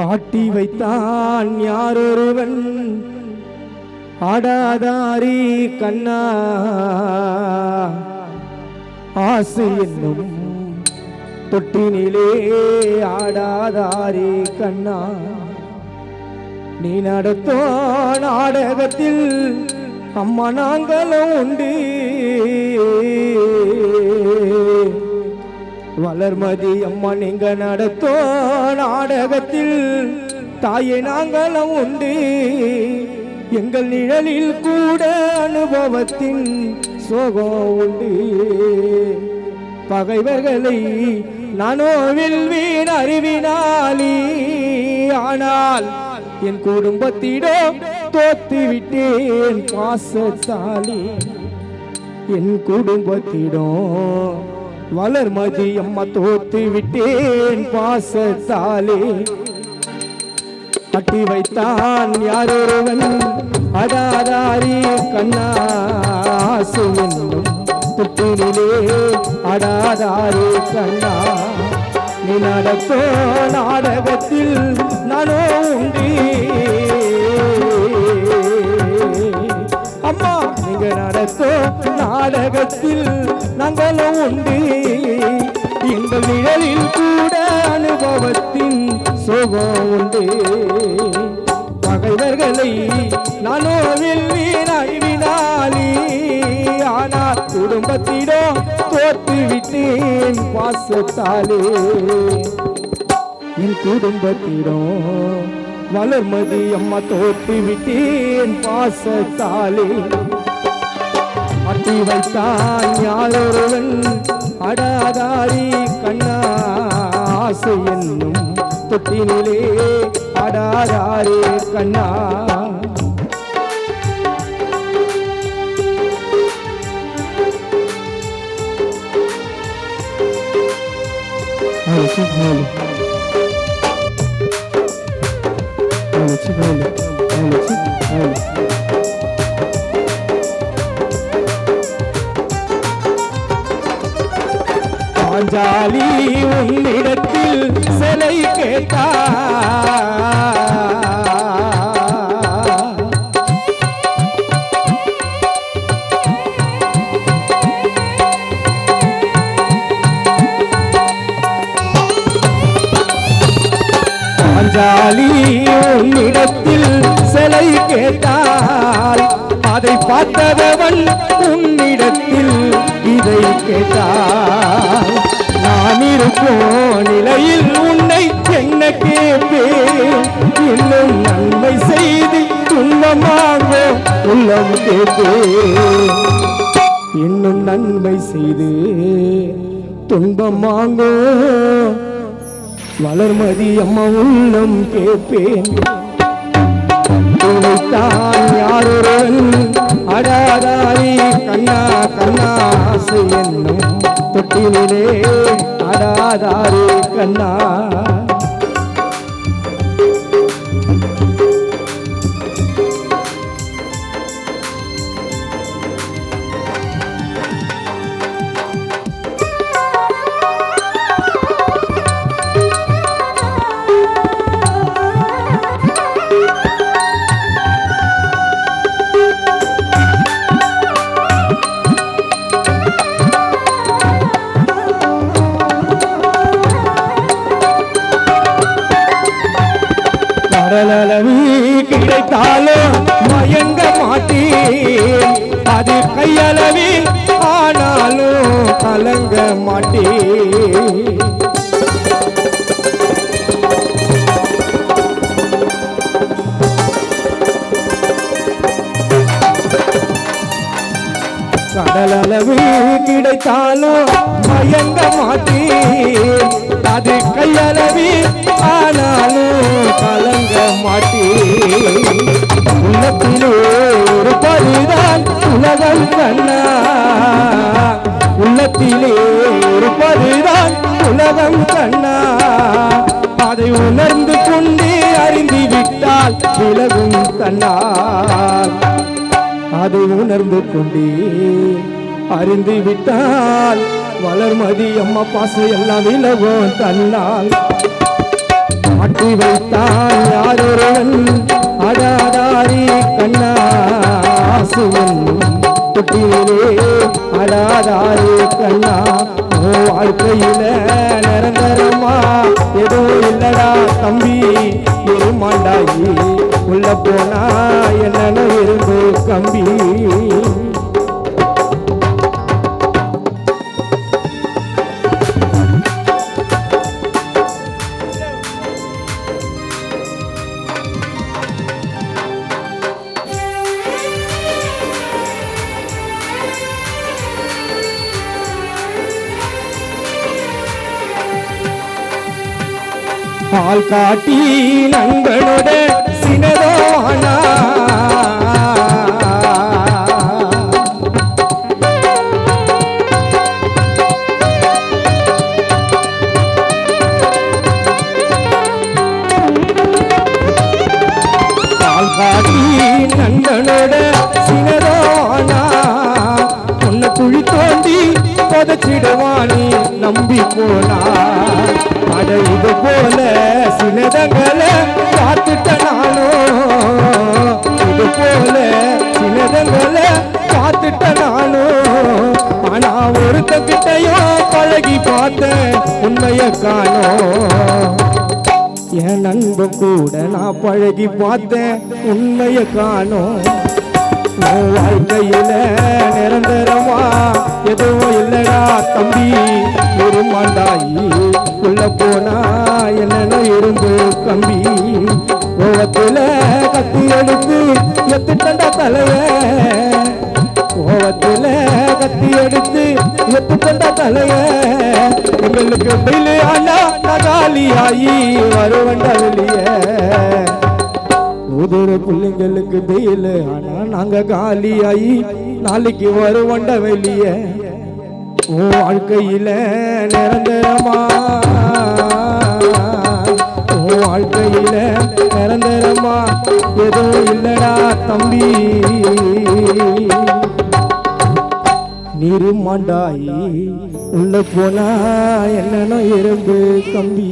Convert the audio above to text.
ஆட்டி வைத்தான் யாரொருவன் ஆடாதாரி கண்ணா ஆசை என்னும் தொட்டினிலே ஆடாதாரி கண்ணா நீ நடத்தோ நாடகத்தில் அம்மா நாங்களும் உண்டு வளர்மதி அம்மா நீங்க நடத்தோ நாடகத்தில் தாயை நாங்களும் உண்டு எங்கள் நிழலில் கூட அனுபவத்தின் சோகம் உண்டு பகைவர்களை நானோ வெல்வேன் அறிவினாலி ஆனால் என் குடும்பத்திடம் தோத்து விட்டேன் பாசத்தாலே என் குடும்பத்திடம் வளர்மதி அம்மா தோத்து விட்டேன் பாசத்தாலே அட்டி வைத்தான் யாரொருவன் அடாதாரி கண்ணா ஆசை என்னும் தொட்டினிலே அடாதாரி கண்ணா நீ நடத்தோ நாடகத்தில் நானோ உண்டு அம்மா நீங்க நடத்தோ நாடகத்தில் நாங்களும் உண்டு எங்கள் நிழலில் கூட அனுபவத்தின் சோகம் உண்டு பகைவர்களை நானோ வெல்வேன் அறிவினாலி ஆனால் குடும்பத்திடம் தோற்று விட்டேன் பாசத்தாலே என் குடும்பத்திடம் வளர்மதி அம்மா தோற்று விட்டேன் பாசத்தாலே அட்டி வைத்தான் யாரொருவன் அடாதாரி கண்ணா ஆசை என்னும் தொட்டினிலே அடாதாரி கண்ணா பாஞ்சாலி உன்னிடத்தில் சிலை கேட்டா பாஞ்சாலி உன்னிடத்தில் சிலை கேட்டால் அதை பார்த்தவன் உன்னிடத்தில் இதை கேட்டால் நான் இருக்கும் நிலையில் உன்னை என்ன கேட்பேன் இன்னும் நன்மை செய்து துன்பமாக உள்ளம் கேட்பேன் இன்னும் நன்மை செய்து துன்பமாங்கோ வளர்மதி அம்மா உள்ளம் கேட்பேன் தான் யாரொருவன் அடாதாரி கண்ணா கண்ணா ஆசை என்னும் தொட்டிலே அடாதாரி கண்ணா கடலளவி கிடைத்தாலும் மயங்க மாட்டேன் அது கையளவி ஆனாலும் கலங்க மாட்டேன் கடலளவி கிடைத்தாலும் மயங்க மாட்டேன் அது கையளவி ஆனாலும் கலங்க மாட்டேன் உள்ளத்திலே ஒரு பரிதான் உலகம் கண்ணா உள்ளத்திலே ஒரு பரிதான் உலகம் கண்ணா அதை உணர்ந்து கொண்டே அறிந்து விட்டால் விலகும் தன்னால் அதை உணர்ந்து கொண்டே அறிந்து விட்டால் வளர்மதி அம்மா பாசை எல்லாம் விலகும் தன்னால் மாற்றி வைத்தான் யாரொருவன் அடாதாரி கண்ணாசுவன் தொட்டிலே அடாதாரி கண்ணா வாழ்க்கையில நிரந்தரமா ஏதோ இல்லடா தம்பி இருமாண்டாயி உள்ள போனா என்ன இருந்து கம்பி பால் காட்டி நண்பனோட சினதோனா பால் காட்டி நண்பனோட சினதோனா உன்னை குழி தோண்டி புதைச்சிடுவானி நம்பி போனா அட இது போல சினதங்களை பார்த்துட்ட நானும் இது போல சினதங்களை பார்த்துட்ட நானும் ஆனா ஒருத்தகிட்டையும் பழகி பார்த்தேன் உண்மையை காணோம் என் நண்பன் கூட நான் பழகி பார்த்தேன் உண்மையை காணோம் வாழ்க்கையில நிரந்தரமா எதுவும் இல்லடா தம்பி இருமாண்டாயி உள்ள போனா என்ன இருந்து கம்பி கோவத்துல கத்தி எடுத்து எத்துட்டா தலைய கோவத்துல கத்தி எடுத்து எத்துட்டா தலைய எங்களுக்கு பில்லு ஆனா நகாலியாயி வருவண்டா வெளிய உதிர பிள்ளைங்களுக்கு தெரியல ஆனா நாங்க காலியாயி நாளைக்கு வருவண்ட வெளிய உன் வாழ்க்கையில நிரந்தரமா உன் வாழ்க்கையில நிரந்தரமா எதுவும் இல்லடா தம்பி நிருமாண்டாயி உள்ள போனா என்னன்னு இருந்து கம்பி